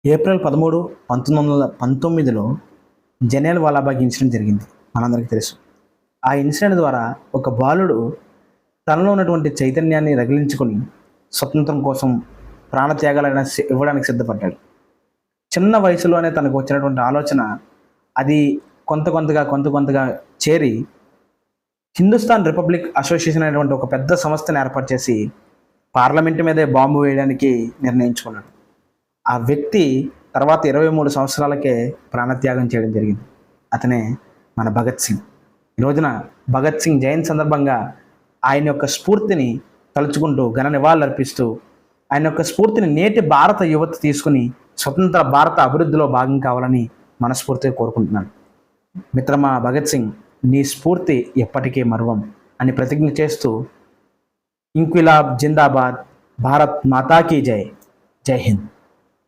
April 13, 1919లో Jallian Walabagh incident జరిగింది. మనందరికీ తెలుసు. ఆ ఇన్సిడెంట్ ద్వారా ఒక బాలుడు తనలో ఉన్నటువంటి చైతన్యాన్ని రగిలించుకొని స్వతంత్రం కోసం ప్రాణత్యాగాలైనా ఇవ్వడానికి సిద్ధపడ్డాడు. చిన్న వయసులోనే తనకు వచ్చినటువంటి ఆలోచన అది కొంత కొంతగా చేరి హిందుస్థాన్ రిపబ్లిక్ అసోసియేషన్ అనేటువంటి ఒక పెద్ద సంస్థను ఏర్పాటు చేసి పార్లమెంటు మీదే బాంబు వేయడానికి నిర్ణయించుకున్నాడు. ఆ వ్యక్తి తర్వాత 23 సంవత్సరాలకే ప్రాణత్యాగం చేయడం జరిగింది. అతనే మన భగత్ సింగ్. ఈ రోజున భగత్ సింగ్ జయంతి సందర్భంగా ఆయన యొక్క స్ఫూర్తిని తలుచుకుంటూ ఘన నివాళులర్పిస్తూ ఆయన యొక్క స్ఫూర్తిని నేటి భారత యువత తీసుకుని స్వతంత్ర భారత అభివృద్ధిలో భాగం కావాలని మనస్ఫూర్తిగా కోరుకుంటున్నాను. మిత్రమా భగత్ సింగ్, నీ స్ఫూర్తి ఎప్పటికీ మరువం అని ప్రతిజ్ఞ చేస్తూ ఇంక్విలాబ్ జిందాబాద్, భారత్ మాతాకి జై, జై హింద్.